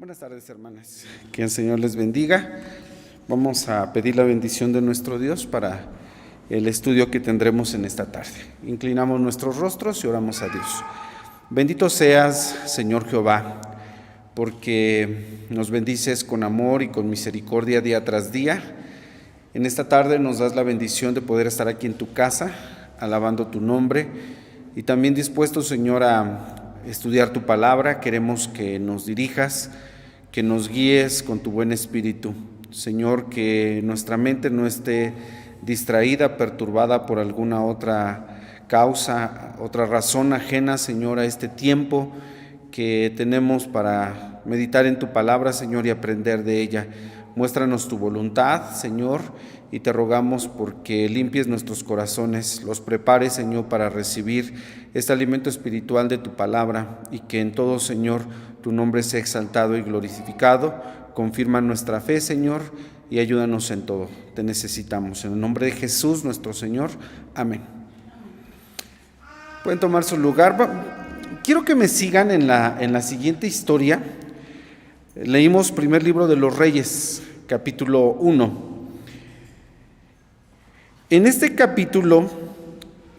Buenas tardes, hermanas. Que el Señor les bendiga. Vamos a pedir la bendición de nuestro Dios para el estudio que tendremos en esta tarde. Inclinamos nuestros rostros y oramos a Dios. Bendito seas, Señor Jehová, porque nos bendices con amor y con misericordia día tras día. En esta tarde nos das la bendición de poder estar aquí en tu casa, alabando tu nombre, y también dispuestos, Señor, a estudiar tu palabra. Queremos que nos dirijas, que nos guíes con tu buen espíritu. Señor, que nuestra mente no esté distraída, perturbada por alguna otra causa, otra razón ajena, Señor, a este tiempo que tenemos para meditar en tu palabra, Señor, y aprender de ella. Muéstranos tu voluntad, Señor, y te rogamos porque limpies nuestros corazones, los prepares, Señor, para recibir este alimento espiritual de tu palabra, y que en todo, Señor, tu nombre sea exaltado y glorificado. Confirma nuestra fe, Señor, y ayúdanos en todo. Te necesitamos. En el nombre de Jesús, nuestro Señor. Amén. Pueden tomar su lugar. Quiero que me sigan en la siguiente historia. Leímos primer libro de los Reyes, capítulo 1. En este capítulo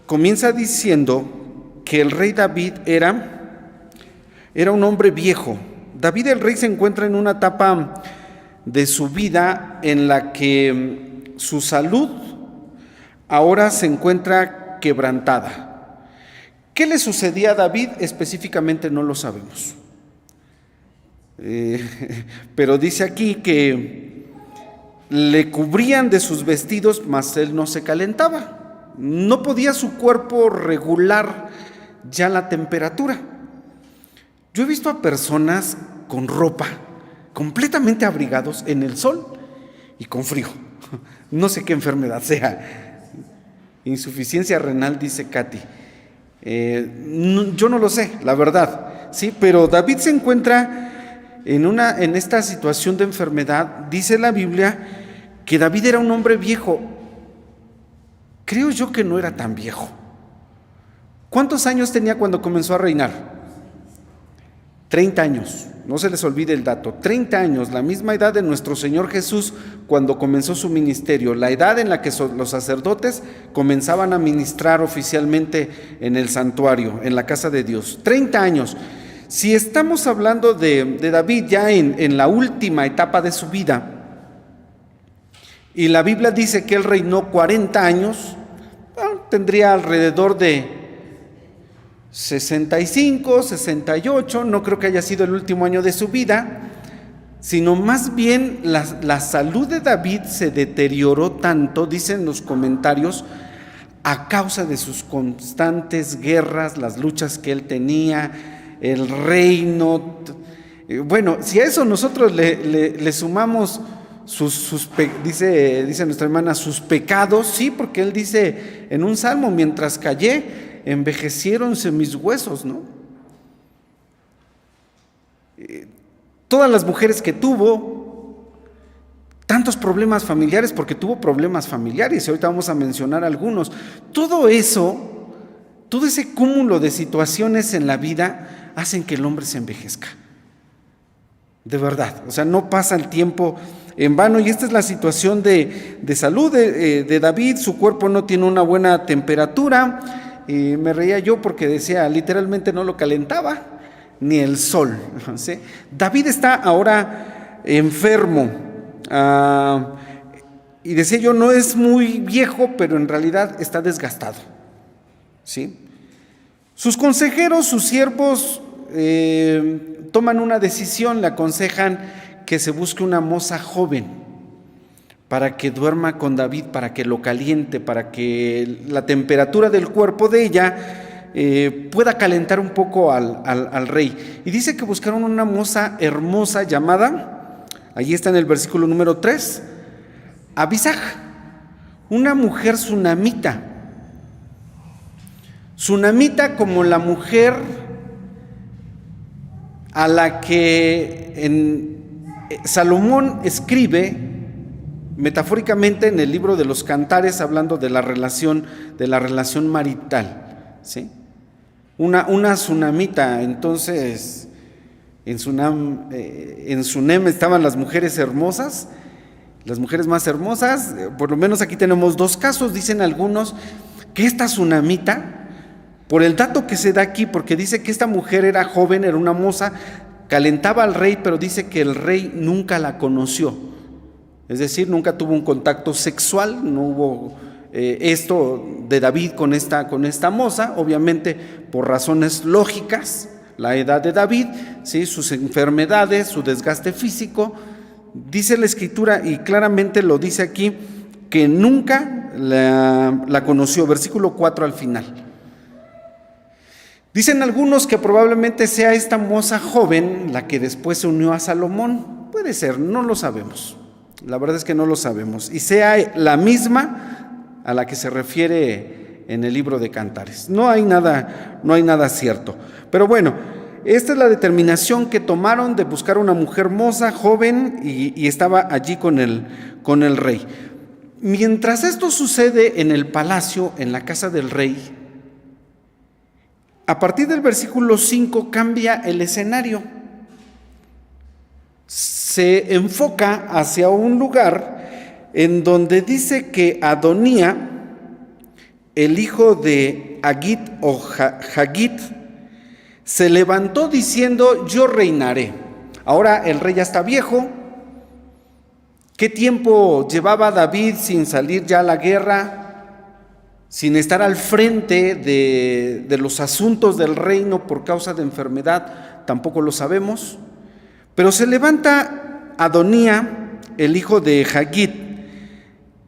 comienza diciendo que el rey David era un hombre viejo. David el rey se encuentra en una etapa de su vida en la que su salud ahora se encuentra quebrantada. ¿Qué le sucedía a David? Específicamente no lo sabemos. Pero dice aquí que le cubrían de sus vestidos, mas él no se calentaba. No podía su cuerpo regular ya la temperatura. Yo he visto a personas con ropa, completamente abrigados en el sol y con frío. No sé qué enfermedad sea. Insuficiencia renal, dice Katy. Yo no lo sé, la verdad. Sí, pero David se encuentra en esta situación de enfermedad. Dice la Biblia que David era un hombre viejo. Creo yo que no era tan viejo. ¿Cuántos años tenía cuando comenzó a reinar? 30 años, no se les olvide el dato, 30 años, la misma edad de nuestro Señor Jesús cuando comenzó su ministerio, la edad en la que los sacerdotes comenzaban a ministrar oficialmente en el santuario, en la casa de Dios. 30 años. Si estamos hablando de David ya en la última etapa de su vida, y la Biblia dice que él reinó 40 años, tendría alrededor de 65, 68, no creo que haya sido el último año de su vida, sino más bien la salud de David se deterioró tanto, dicen los comentarios, a causa de sus constantes guerras, las luchas que él tenía, el reino. Bueno, si a eso nosotros le sumamos dice nuestra hermana, sus pecados, sí, porque él dice en un salmo, mientras callé, envejeciéronse mis huesos, ¿no? Todas las mujeres que tuvo, tantos problemas familiares, porque tuvo problemas familiares, y ahorita vamos a mencionar algunos. Todo eso, todo ese cúmulo de situaciones en la vida hacen que el hombre se envejezca. De verdad, o sea, no pasa el tiempo en vano, y esta es la situación de salud de David. Su cuerpo no tiene una buena temperatura. Y me reía yo porque decía, literalmente no lo calentaba ni el sol, ¿sí? David está ahora enfermo, y decía yo, no es muy viejo, pero en realidad está desgastado, ¿sí? Sus consejeros, sus siervos, toman una decisión, le aconsejan que se busque una moza joven para que duerma con David, para que lo caliente, para que la temperatura del cuerpo de ella pueda calentar un poco al rey. Y dice que buscaron una moza hermosa llamada, allí está en el versículo número 3, Abisag, una mujer sunamita. Sunamita como la mujer a la que Salomón escribe metafóricamente en el libro de los Cantares, hablando de la relación marital, ¿sí? Una sunamita. Entonces En Sunem estaban las mujeres hermosas, las mujeres más hermosas. Por lo menos aquí tenemos 2 casos. Dicen algunos que esta sunamita, por el dato que se da aquí, porque dice que esta mujer era joven, era una moza, calentaba al rey, pero dice que el rey nunca la conoció. Es decir, nunca tuvo un contacto sexual, no hubo esto de David con esta moza, obviamente por razones lógicas, la edad de David, ¿sí? Sus enfermedades, su desgaste físico. Dice la Escritura, y claramente lo dice aquí, que nunca la conoció, versículo 4 al final. Dicen algunos que probablemente sea esta moza joven la que después se unió a Salomón. Puede ser, no lo sabemos. La verdad es que no lo sabemos. Y sea la misma a la que se refiere en el libro de Cantares. No hay nada cierto. Pero bueno, esta es la determinación que tomaron de buscar una mujer hermosa, joven, y estaba allí con el rey. Mientras esto sucede en el palacio, en la casa del rey, a partir del versículo 5 cambia el escenario. Se enfoca hacia un lugar en donde dice que Adonía, el hijo de Hagit o Hagit, se levantó diciendo: yo reinaré. Ahora el rey ya está viejo. ¿Qué tiempo llevaba David sin salir ya a la guerra? Sin estar al frente de los asuntos del reino por causa de enfermedad, tampoco lo sabemos. Pero se levanta Adonía, el hijo de Hagit,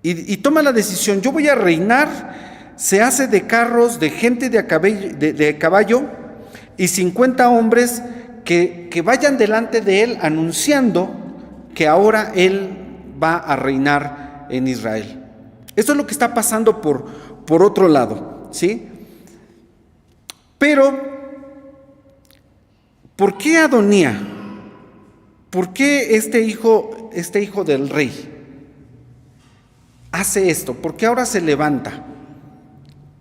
y toma la decisión: yo voy a reinar. Se hace de carros, de gente de caballo, y 50 hombres que vayan delante de él anunciando que ahora él va a reinar en Israel. Esto es lo que está pasando por otro lado, ¿sí? Pero, ¿por qué Adonía? ¿Por qué este hijo del rey hace esto? ¿Por qué ahora se levanta?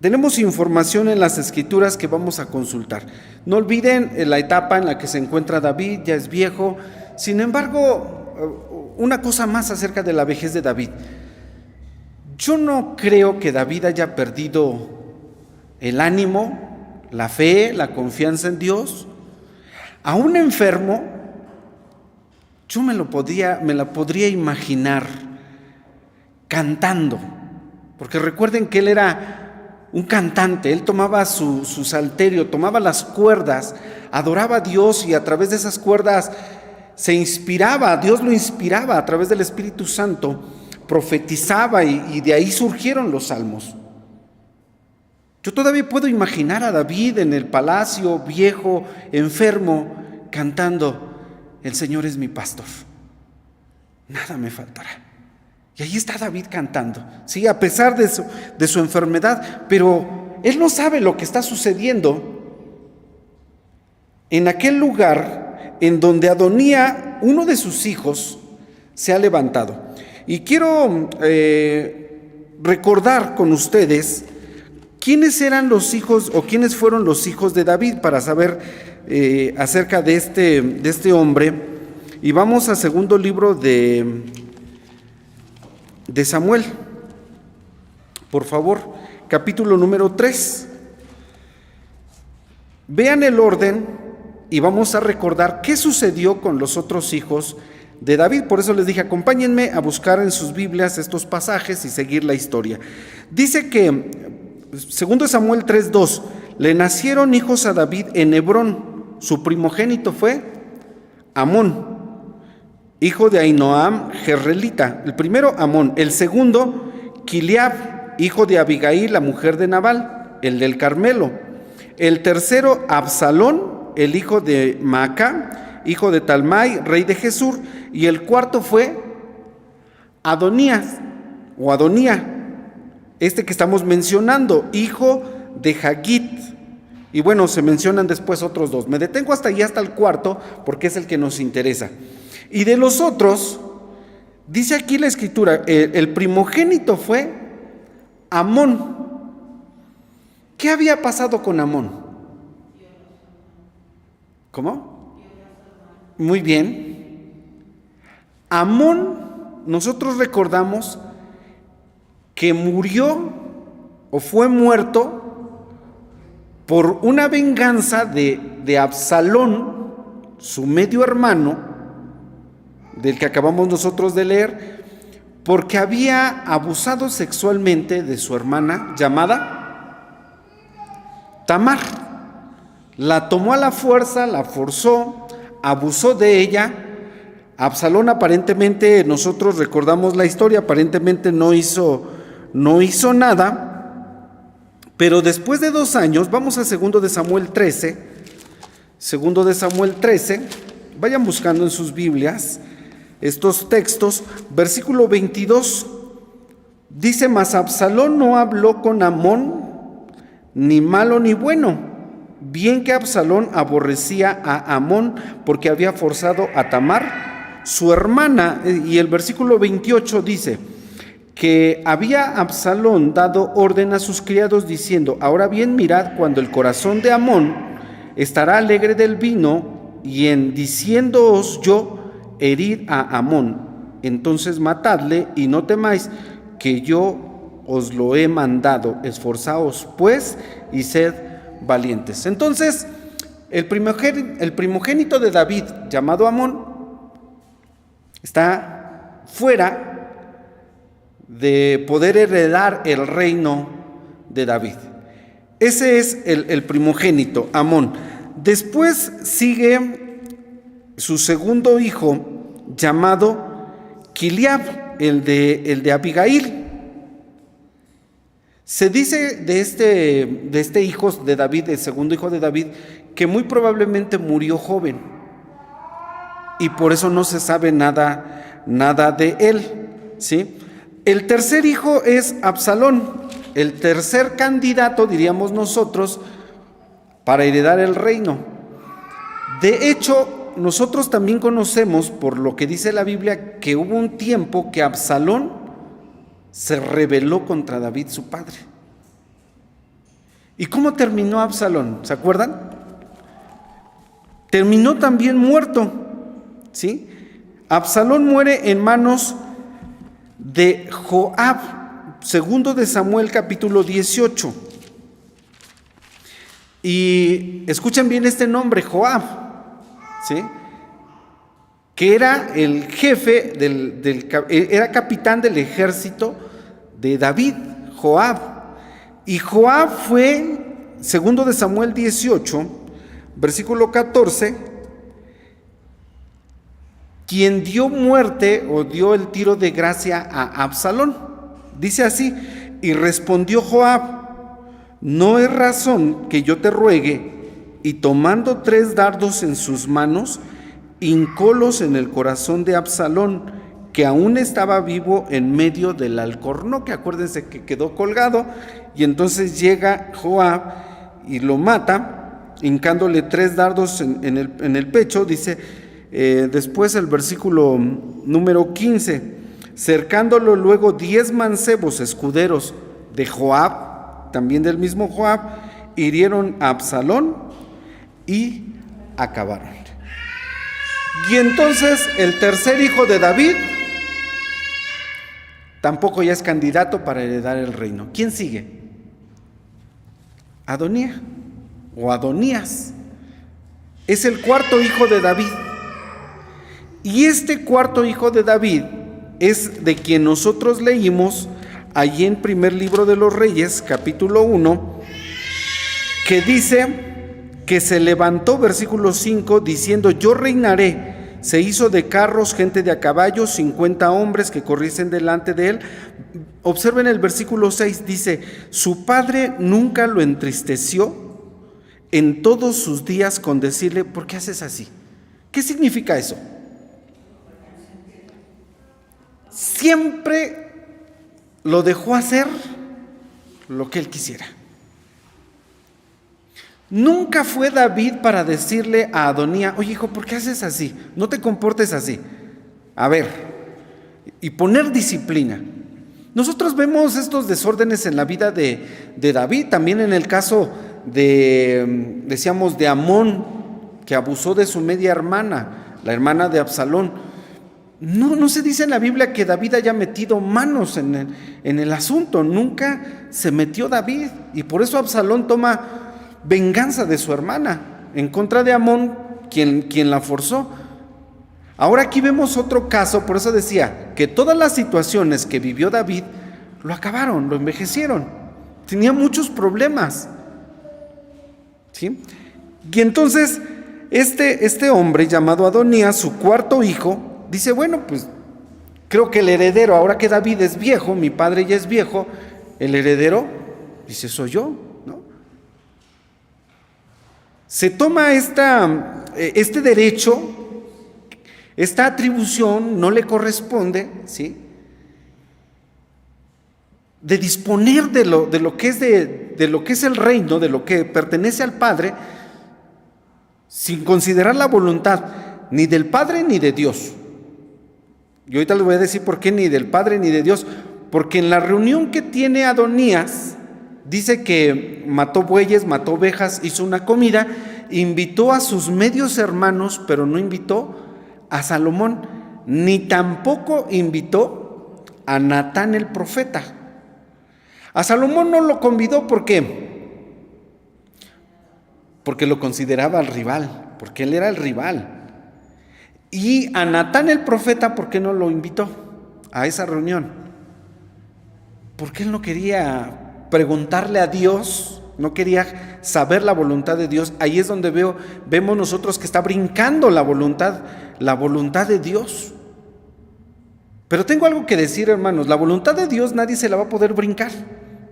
Tenemos información en las Escrituras que vamos a consultar. No olviden la etapa en la que se encuentra David, ya es viejo. Sin embargo, una cosa más acerca de la vejez de David. Yo no creo que David haya perdido el ánimo, la fe, la confianza en Dios. Aún enfermo, yo me la podría imaginar cantando, porque recuerden que él era un cantante. Él tomaba su salterio, tomaba las cuerdas, adoraba a Dios, y a través de esas cuerdas se inspiraba, Dios lo inspiraba a través del Espíritu Santo, profetizaba, y de ahí surgieron los salmos. Yo todavía puedo imaginar a David en el palacio, viejo, enfermo, cantando: el Señor es mi pastor, nada me faltará. Y ahí está David cantando, sí, a pesar de su enfermedad, pero él no sabe lo que está sucediendo en aquel lugar en donde Adonía, uno de sus hijos, se ha levantado. Y quiero recordar con ustedes quiénes eran los hijos, o quiénes fueron los hijos de David, para saber acerca de este hombre. Y vamos al segundo libro de Samuel, por favor, capítulo número 3. Vean el orden y vamos a recordar qué sucedió con los otros hijos de David. Por eso les dije, acompáñenme a buscar en sus Biblias estos pasajes y seguir la historia. Dice que, segundo Samuel 3:2, le nacieron hijos a David en Hebrón. Su primogénito fue Amón, hijo de Ahinoam Jerrelita. El primero, Amón. El segundo, Kiliab, hijo de Abigail, la mujer de Nabal, el del Carmelo. El tercero, Absalón, el hijo de Maaca, hijo de Talmai, rey de Jesur. Y el cuarto fue Adonía, este que estamos mencionando, hijo de Hagit. Y bueno, se mencionan después otros 2. Me detengo hasta allí, hasta el cuarto, porque es el que nos interesa. Y de los otros, dice aquí la Escritura, el primogénito fue Amón. ¿Qué había pasado con Amón? ¿Cómo? Muy bien. Amón, nosotros recordamos que murió o fue muerto por una venganza de Absalón, su medio hermano, del que acabamos nosotros de leer, porque había abusado sexualmente de su hermana llamada Tamar. La tomó a la fuerza, la forzó, abusó de ella. Absalón aparentemente, nosotros recordamos la historia, aparentemente no hizo nada, pero después de 2 años, vamos a 2 de Samuel 13, vayan buscando en sus Biblias estos textos, versículo 22, dice: mas Absalón no habló con Amón, ni malo ni bueno, bien que Absalón aborrecía a Amón porque había forzado a Tamar, su hermana. Y el versículo 28 dice que había Absalón dado orden a sus criados diciendo: ahora bien, mirad, cuando el corazón de Amón estará alegre del vino, y en diciéndoos yo, herid a Amón, entonces matadle y no temáis, que yo os lo he mandado. Esforzaos pues y sed valientes. Entonces, el primogénito de David, llamado Amón, está fuera de poder heredar el reino de David. Ese es el primogénito, Amón. Después sigue su segundo hijo, llamado Kiliab, el de Abigail. Se dice de este hijo de David, el segundo hijo de David, que muy probablemente murió joven, y por eso no se sabe nada de él, ¿sí? El tercer hijo es Absalón, el tercer candidato, diríamos nosotros, para heredar el reino. De hecho, nosotros también conocemos, por lo que dice la Biblia, que hubo un tiempo que Absalón se rebeló contra David, su padre. ¿Y cómo terminó Absalón? ¿Se acuerdan? Terminó también muerto, ¿sí? Absalón muere en manos de Joab, 2 de Samuel capítulo 18. Y escuchen bien este nombre, Joab, ¿sí? Que era el jefe era capitán del ejército de David, Joab. Y Joab fue, 2 de Samuel 18, versículo 14, quien dio muerte o dio el tiro de gracia a Absalón. Dice así: y respondió Joab: no es razón que yo te ruegue. Y tomando 3 dardos en sus manos, hincólos en el corazón de Absalón, que aún estaba vivo en medio del alcornoque. Acuérdense que quedó colgado, y entonces llega Joab y lo mata, hincándole 3 dardos en el pecho. Dice después el versículo número 15: cercándolo luego 10 mancebos escuderos de Joab, también del mismo Joab, hirieron a Absalón y acabaron. Y entonces el tercer hijo de David tampoco ya es candidato para heredar el reino. ¿Quién sigue? Adonías o Adonías. Es el cuarto hijo de David. Y este cuarto hijo de David es de quien nosotros leímos allí en primer libro de los Reyes, capítulo 1, que dice que se levantó, versículo 5, diciendo: yo reinaré. Se hizo de carros, gente de a caballo, 50 hombres que corriesen delante de él. Observen el versículo 6, dice: su padre nunca lo entristeció en todos sus días con decirle: ¿por qué haces así? ¿Qué significa eso? Siempre lo dejó hacer lo que él quisiera. Nunca fue David para decirle a Adonías: oye, hijo, ¿por qué haces así? No te comportes así. A ver, y poner disciplina. Nosotros vemos estos desórdenes en la vida de David, también en el caso de Amón, que abusó de su media hermana, la hermana de Absalón. No se dice en la Biblia que David haya metido manos en el asunto, nunca se metió David, y por eso Absalón toma venganza de su hermana en contra de Amnón, quien la forzó. Ahora aquí vemos otro caso, por eso decía que todas las situaciones que vivió David lo acabaron, lo envejecieron, tenía muchos problemas, ¿sí? Y entonces este hombre llamado Adonías, su cuarto hijo, dice, bueno, pues creo que el heredero, ahora que David es viejo, mi padre ya es viejo, el heredero, dice, soy yo, ¿no? Se toma este derecho, esta atribución no le corresponde, ¿sí?, de disponer de lo que es el reino, de lo que pertenece al Padre, sin considerar la voluntad ni del Padre ni de Dios. Y ahorita les voy a decir por qué ni del Padre ni de Dios. Porque en la reunión que tiene Adonías, dice que mató bueyes, mató ovejas, hizo una comida, invitó a sus medios hermanos, pero no invitó a Salomón, ni tampoco invitó a Natán el profeta. A Salomón no lo convidó, ¿por qué? Porque lo consideraba el rival, porque él era el rival. Y a Natán el profeta, ¿por qué no lo invitó a esa reunión? Porque él no quería preguntarle a Dios, no quería saber la voluntad de Dios. Ahí es donde vemos nosotros que está brincando la voluntad de Dios. Pero tengo algo que decir, hermanos, la voluntad de Dios nadie se la va a poder brincar,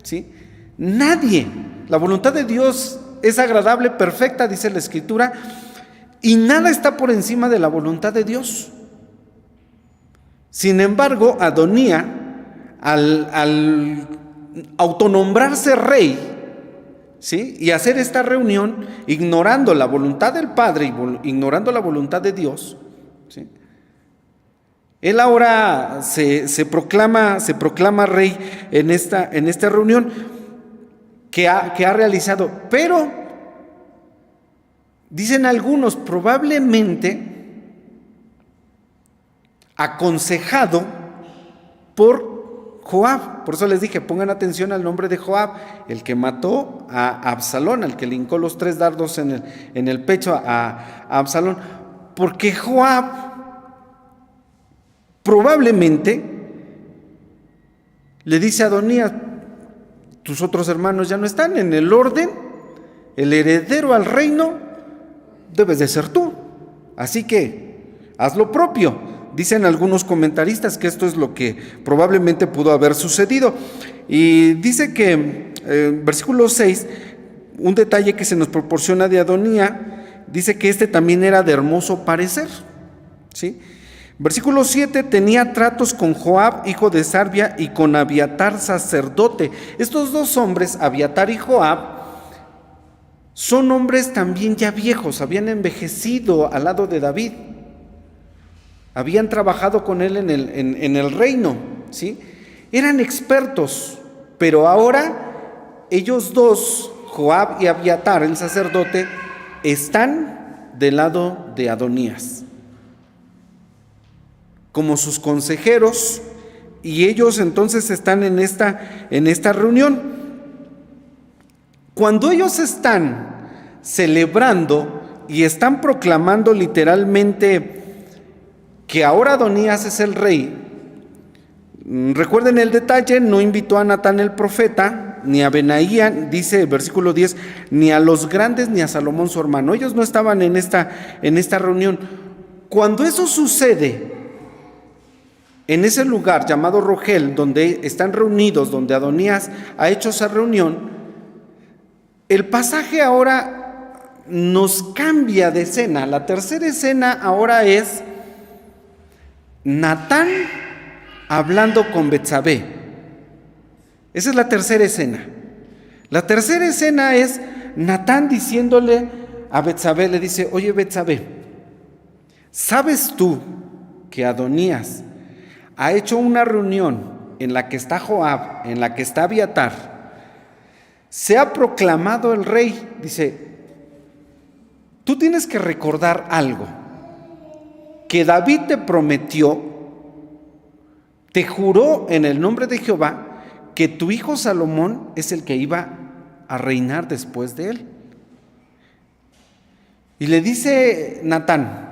¿sí? Nadie. La voluntad de Dios es agradable, perfecta, dice la Escritura, y nada está por encima de la voluntad de Dios. Sin embargo, Adonías, al autonombrarse rey, ¿sí?, y hacer esta reunión, ignorando la voluntad del Padre y ignorando la voluntad de Dios, ¿sí?, él ahora se proclama rey en esta reunión que ha realizado. Pero dicen algunos, probablemente aconsejado por Joab. Por eso les dije, pongan atención al nombre de Joab, el que mató a Absalón, al que le hincó los 3 dardos en el pecho a Absalón. Porque Joab probablemente le dice a Adonías, tus otros hermanos ya no están en el orden, el heredero al reino debes de ser tú, así que haz lo propio. Dicen algunos comentaristas que esto es lo que probablemente pudo haber sucedido. Y dice que versículo 6, un detalle que se nos proporciona de Adonías, dice que también era de hermoso parecer, ¿sí? Versículo 7, tenía tratos con Joab, hijo de Sarvia, y con Abiatar, sacerdote. Estos dos hombres, Abiatar y Joab, son hombres también ya viejos, habían envejecido al lado de David, habían trabajado con él en el reino, ¿sí? Eran expertos, pero ahora ellos dos, Joab y Abiatar, el sacerdote, están del lado de Adonías como sus consejeros, y ellos entonces están en esta reunión. Cuando ellos están celebrando y están proclamando literalmente que ahora Adonías es el rey, recuerden el detalle, no invitó a Natán el profeta, ni a Benaía, dice el versículo 10, ni a los grandes, ni a Salomón su hermano. Ellos no estaban en esta reunión. Cuando eso sucede, en ese lugar llamado Rogel, donde están reunidos, donde Adonías ha hecho esa reunión, el pasaje ahora nos cambia de escena. La tercera escena ahora es Natán hablando con Betsabé. Esa es la tercera escena. La tercera escena es Natán diciéndole a Betsabé, le dice, oye Betsabé, ¿sabes tú que Adonías ha hecho una reunión en la que está Joab, en la que está Abiatar, se ha proclamado el rey? Dice, tú tienes que recordar algo. que David te prometió, te juró en el nombre de Jehová, que tu hijo Salomón es el que iba a reinar después de él. Y le dice Natán,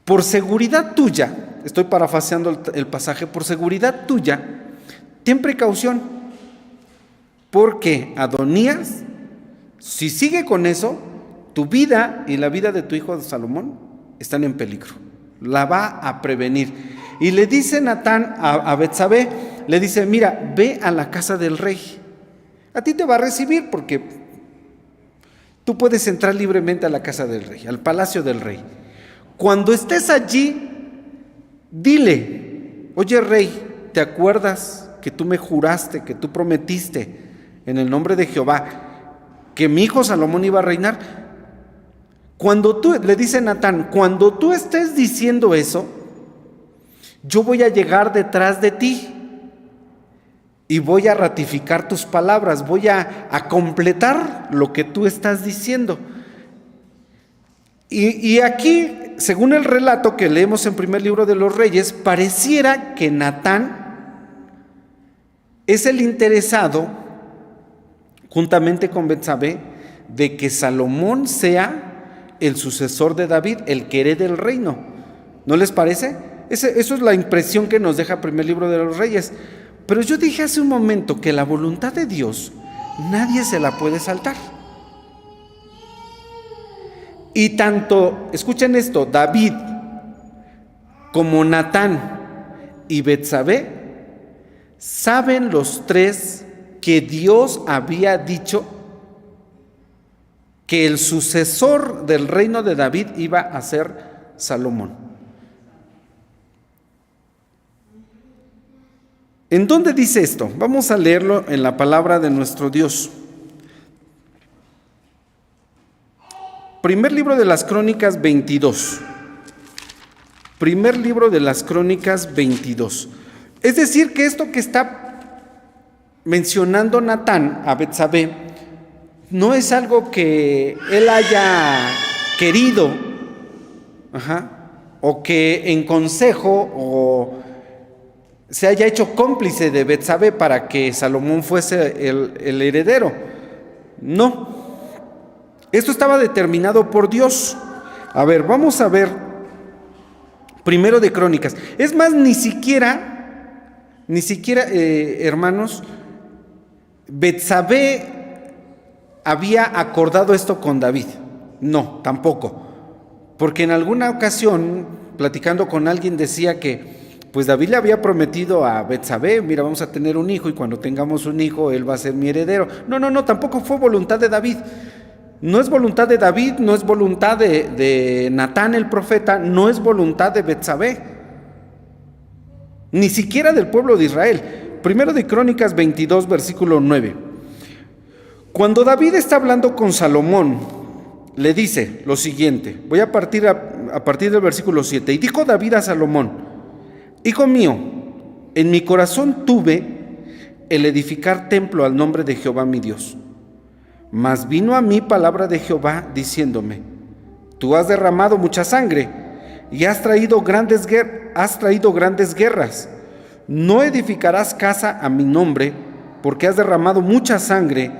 por seguridad tuya, estoy parafraseando el pasaje, por seguridad tuya, ten precaución, porque Adonías, si sigue con eso, tu vida y la vida de tu hijo Salomón están en peligro. La va a prevenir. Y le dice Natán a Betsabé, le dice, mira, ve a la casa del rey. A ti te va a recibir porque tú puedes entrar libremente a la casa del rey, al palacio del rey. Cuando estés allí, dile, oye rey, ¿te acuerdas que tú me juraste, que tú prometiste en el nombre de Jehová que mi hijo Salomón iba a reinar? Cuando tú, le dice Natán, cuando tú estés diciendo eso, yo voy a llegar detrás de ti y voy a ratificar tus palabras, voy a completar lo que tú estás diciendo. Y aquí, según el relato que leemos en primer libro de los Reyes, pareciera que Natán es el interesado, juntamente con Betsabé, de que Salomón sea el sucesor de David, el que herede el reino. ¿No les parece? Eso es la impresión que nos deja el primer libro de los Reyes. Pero yo dije hace un momento que la voluntad de Dios nadie se la puede saltar. Y tanto, escuchen esto, David como Natán y Betsabé saben los tres que Dios había dicho que el sucesor del reino de David iba a ser Salomón. ¿En dónde dice esto? Vamos a leerlo en la palabra de nuestro Dios. Primer libro de las Crónicas 22. Primer libro de las Crónicas 22. Es decir, que esto que está mencionando Natán a Betsabé no es algo que él haya querido, o que en consejo o se haya hecho cómplice de Betsabé para que Salomón fuese el heredero. No. Esto estaba determinado por Dios. A ver, vamos a ver primero de Crónicas. Es más, ni siquiera, hermanos, Betsabé había acordado esto con David. No, tampoco. Porque en alguna ocasión, platicando con alguien, decía que pues David le había prometido a Betsabé, mira, vamos a tener un hijo y cuando tengamos un hijo, él va a ser mi heredero. No, tampoco fue voluntad de David. No es voluntad de David, no es voluntad de Natán el profeta, no es voluntad de Betsabé, ni siquiera del pueblo de Israel. Primero de Crónicas 22, versículo 9. Cuando David está hablando con Salomón, le dice lo siguiente, voy a partir del versículo 7. Y dijo David a Salomón, hijo mío, en mi corazón tuve el edificar templo al nombre de Jehová mi Dios. Mas vino a mí palabra de Jehová diciéndome, tú has derramado mucha sangre y has traído grandes guerras. No edificarás casa a mi nombre, porque has derramado mucha sangre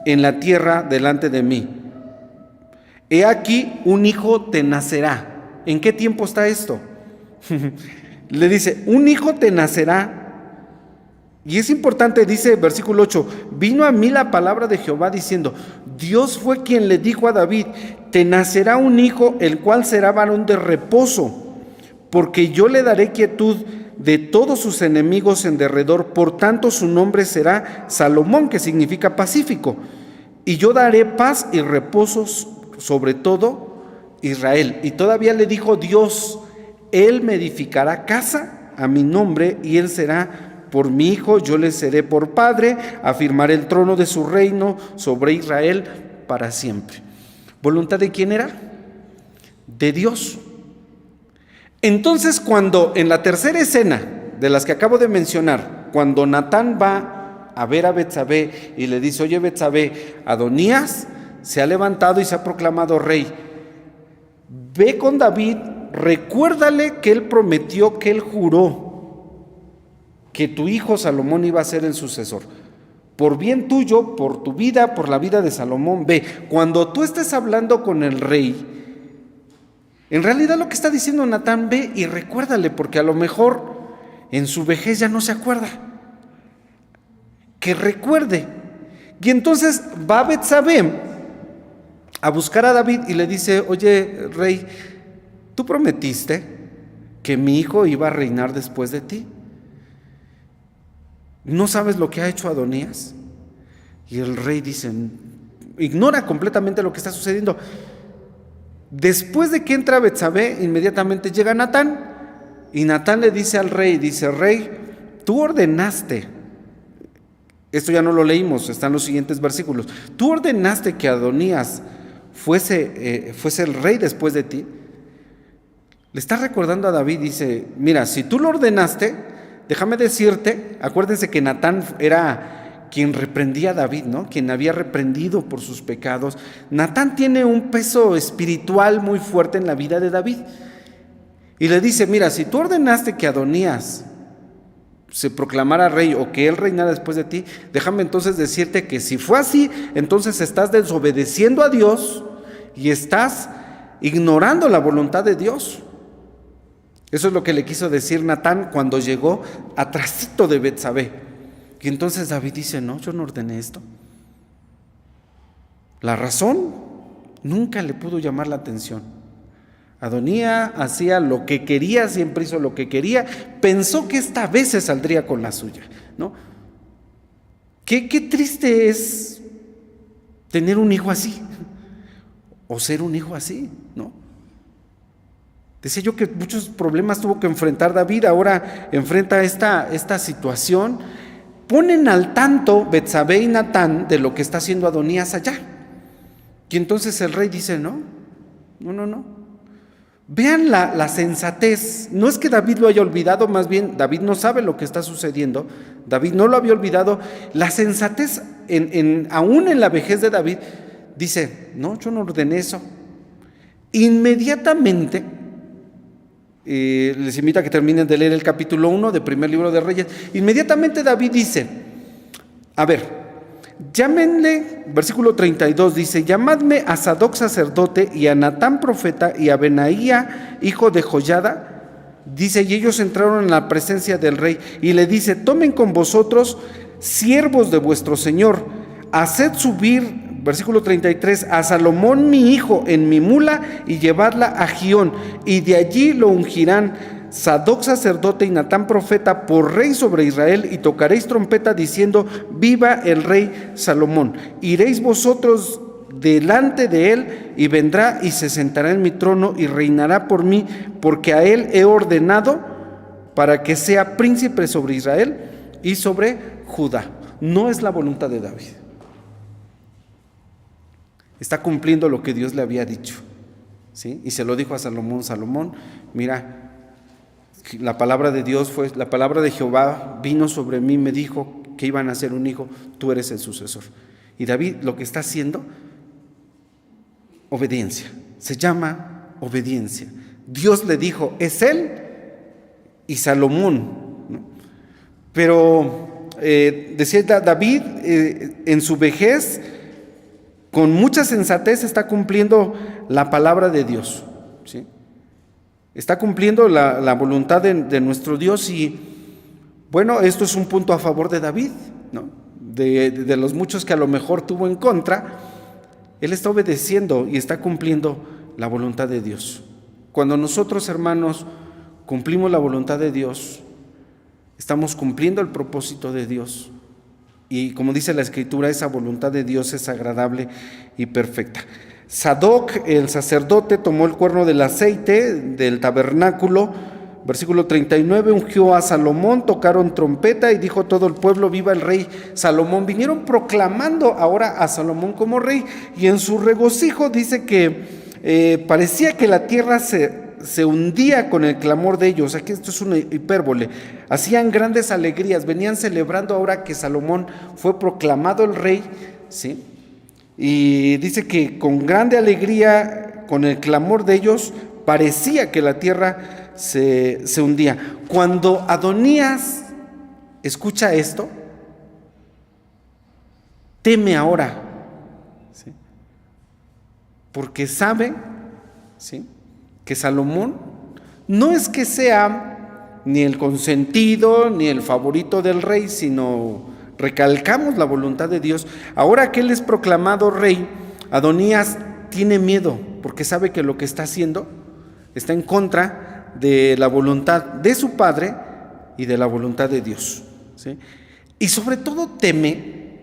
en la tierra delante de mí. He aquí un hijo te nacerá. ¿En qué tiempo está esto? Le dice, un hijo te nacerá. Y es importante, dice versículo 8, vino a mí la palabra de Jehová diciendo, Dios fue quien le dijo a David, te nacerá un hijo, el cual será varón de reposo, porque yo le daré quietud de todos sus enemigos en derredor, por tanto su nombre será Salomón, que significa pacífico, y yo daré paz y reposo sobre todo Israel. Y todavía le dijo Dios, él me edificará casa a mi nombre, y él será por mi hijo, yo le seré por padre, afirmaré el trono de su reino sobre Israel para siempre. ¿Voluntad de quién era? De Dios. Entonces, cuando en la tercera escena de las que acabo de mencionar, cuando Natán va a ver a Betsabé y le dice, oye Betsabé, Adonías se ha levantado y se ha proclamado rey, ve con David recuérdale que él prometió, que él juró que tu hijo Salomón iba a ser el sucesor. Por bien tuyo, por tu vida, por la vida de Salomón, ve, cuando tú estés hablando con el rey, en realidad lo que está diciendo Natán, ve y recuérdale, porque a lo mejor en su vejez ya no se acuerda. Que recuerde. Y entonces va Betsabé a buscar a David y le dice: oye, rey, tú prometiste que mi hijo iba a reinar después de ti. ¿No sabes lo que ha hecho Adonías? Y el rey dice, ignora completamente lo que está sucediendo. Después de que entra Betsabé, inmediatamente llega Natán, y Natán le dice al rey, dice: rey, tú ordenaste, esto ya no lo leímos, están los siguientes versículos, tú ordenaste que Adonías fuese el rey después de ti. Le está recordando a David, dice: mira, si tú lo ordenaste, déjame decirte, acuérdense que Natán era quien reprendía a David, ¿no? Quien había reprendido por sus pecados. Natán tiene un peso espiritual muy fuerte en la vida de David. Y le dice: mira, si tú ordenaste que Adonías se proclamara rey o que él reinara después de ti, déjame entonces decirte que si fue así, entonces estás desobedeciendo a Dios y estás ignorando la voluntad de Dios. Eso es lo que le quiso decir Natán cuando llegó atrasito de Betsabé. Y entonces David dice: no, yo no ordené esto. La razón nunca le pudo llamar la atención. Adonía hacía lo que quería, siempre hizo lo que quería. Pensó que esta vez se saldría con la suya, ¿no? Qué triste es tener un hijo así, o ser un hijo así, ¿no? Decía yo que muchos problemas tuvo que enfrentar David, ahora enfrenta esta situación. Ponen al tanto Betsabé y Natán de lo que está haciendo Adonías allá. Y entonces el rey dice: no. Vean la sensatez. No es que David lo haya olvidado, más bien David no sabe lo que está sucediendo. David no lo había olvidado. La sensatez, aún en la vejez de David, dice: no, yo no ordené eso. Inmediatamente, les invito a que terminen de leer el capítulo 1 del primer libro de Reyes. Inmediatamente David dice: a ver, llámenle, versículo 32 dice: llamadme a Sadoc sacerdote y a Natán profeta y a Benaía hijo de Joiada. Dice: y ellos entraron en la presencia del rey y le dice: tomen con vosotros siervos de vuestro señor, haced subir, versículo 33, a Salomón mi hijo en mi mula y llevadla a Gión, y de allí lo ungirán Sadoc sacerdote y Natán profeta por rey sobre Israel, y tocaréis trompeta diciendo: viva el rey Salomón. Iréis vosotros delante de él y vendrá y se sentará en mi trono y reinará por mí, porque a él he ordenado para que sea príncipe sobre Israel y sobre Judá. No es la voluntad de David. Está cumpliendo lo que Dios le había dicho, ¿sí? Y se lo dijo a Salomón: Salomón, mira, la palabra de Dios fue, la palabra de Jehová vino sobre mí, me dijo que iban a nacer un hijo, tú eres el sucesor. Y David lo que está haciendo, obediencia, se llama obediencia. Dios le dijo: es él y Salomón, ¿no? Pero decía David, en su vejez, con mucha sensatez está cumpliendo la palabra de Dios, ¿sí? Está cumpliendo la voluntad de nuestro Dios. Y bueno, esto es un punto a favor de David, ¿no? De los muchos que a lo mejor tuvo en contra, él está obedeciendo y está cumpliendo la voluntad de Dios. Cuando nosotros, hermanos, cumplimos la voluntad de Dios, estamos cumpliendo el propósito de Dios. Y como dice la Escritura, esa voluntad de Dios es agradable y perfecta. Sadoc, el sacerdote, tomó el cuerno del aceite del tabernáculo, versículo 39, ungió a Salomón, tocaron trompeta y dijo todo el pueblo: viva el rey Salomón. Vinieron proclamando ahora a Salomón como rey, y en su regocijo dice que parecía que la tierra se hundía con el clamor de ellos. Aquí esto es una hipérbole. Hacían grandes alegrías, venían celebrando ahora que Salomón fue proclamado el rey, ¿sí? Y dice que con grande alegría, con el clamor de ellos, parecía que la tierra se hundía. Cuando Adonías escucha esto, teme ahora, ¿sí? Porque sabe, ¿sí?, que Salomón no es que sea ni el consentido ni el favorito del rey, sino, recalcamos, la voluntad de Dios. Ahora que él es proclamado rey, Adonías tiene miedo porque sabe que lo que está haciendo está en contra de la voluntad de su padre y de la voluntad de Dios, ¿sí? Y sobre todo teme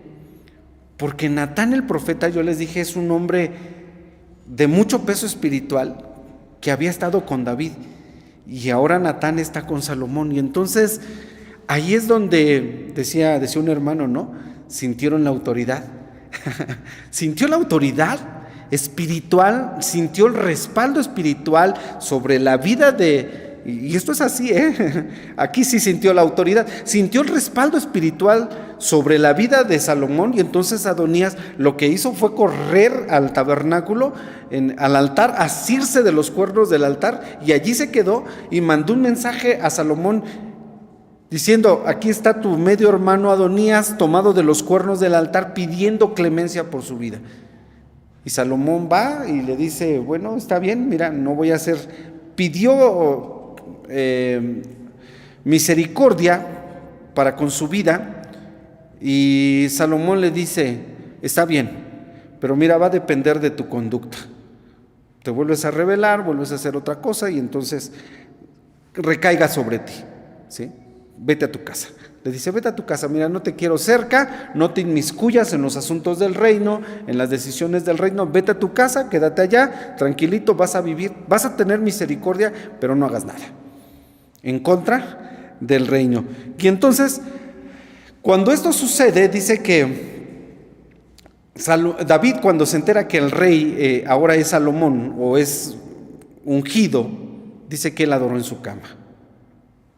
porque Natán el profeta, yo les dije, es un hombre de mucho peso espiritual que había estado con David, y ahora Natán está con Salomón. Y entonces ahí es donde decía un hermano, ¿no? Sintieron la autoridad. Sintió la autoridad espiritual, sintió el respaldo espiritual sobre la vida de, y esto es así, aquí sí sintió la autoridad, sintió el respaldo espiritual sobre la vida de Salomón. Y entonces Adonías lo que hizo fue correr al tabernáculo, al altar, asirse de los cuernos del altar, y allí se quedó y mandó un mensaje a Salomón diciendo: aquí está tu medio hermano Adonías tomado de los cuernos del altar, pidiendo clemencia por su vida. Y Salomón va y le dice: bueno, está bien, mira, no voy a hacer, pidió misericordia para con su vida. Y Salomón le dice: está bien, pero mira, va a depender de tu conducta. Te vuelves a rebelar, vuelves a hacer otra cosa, y entonces recaiga sobre ti, ¿sí? Vete a tu casa. Le dice: vete a tu casa, mira, no te quiero cerca, no te inmiscuyas en los asuntos del reino, en las decisiones del reino, vete a tu casa, quédate allá, tranquilito, vas a vivir, vas a tener misericordia, pero no hagas nada en contra del reino. Y entonces, cuando esto sucede, dice que David, cuando se entera que el rey ahora es Salomón, o es ungido, dice que él adoró en su cama.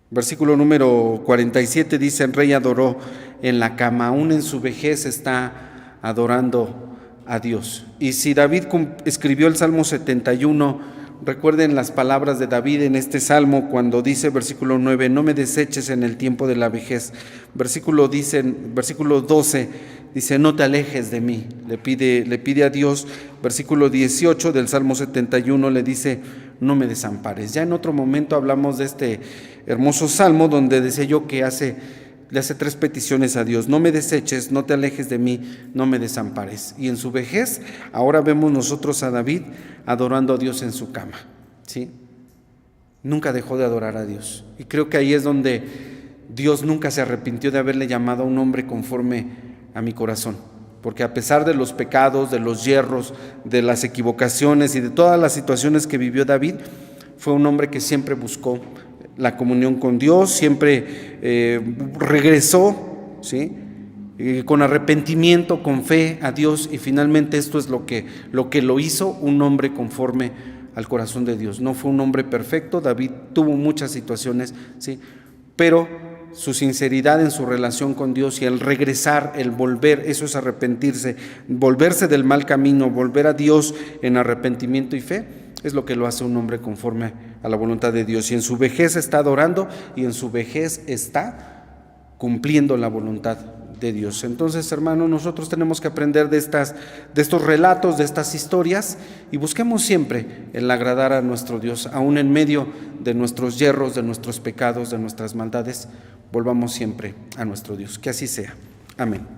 Versículo número 47 dice: el rey adoró en la cama, aún en su vejez está adorando a Dios. Y si David escribió el Salmo 71, recuerden las palabras de David en este salmo cuando dice, versículo 9: no me deseches en el tiempo de la vejez. Versículo 12 dice: no te alejes de mí. Le pide a Dios. Versículo 18 del Salmo 71 le dice: no me desampares. Ya en otro momento hablamos de este hermoso salmo donde decía yo que le hace tres peticiones a Dios: no me deseches, no te alejes de mí, no me desampares. Y en su vejez, ahora vemos nosotros a David adorando a Dios en su cama, ¿sí? Nunca dejó de adorar a Dios. Y creo que ahí es donde Dios nunca se arrepintió de haberle llamado a un hombre conforme a mi corazón. Porque a pesar de los pecados, de los yerros, de las equivocaciones y de todas las situaciones que vivió David, fue un hombre que siempre buscó la comunión con Dios, siempre regresó, ¿sí?, con arrepentimiento, con fe a Dios, y finalmente esto es lo que lo hizo un hombre conforme al corazón de Dios. No fue un hombre perfecto, David tuvo muchas situaciones, ¿sí?, pero su sinceridad en su relación con Dios y el regresar, el volver, eso es arrepentirse, volverse del mal camino, volver a Dios en arrepentimiento y fe, es lo que lo hace un hombre conforme a la voluntad de Dios. Y en su vejez está adorando, y en su vejez está cumpliendo la voluntad de Dios. Entonces, hermanos, nosotros tenemos que aprender de estos relatos, de estas historias, y busquemos siempre el agradar a nuestro Dios, aún en medio de nuestros yerros, de nuestros pecados, de nuestras maldades. Volvamos siempre a nuestro Dios. Que así sea. Amén.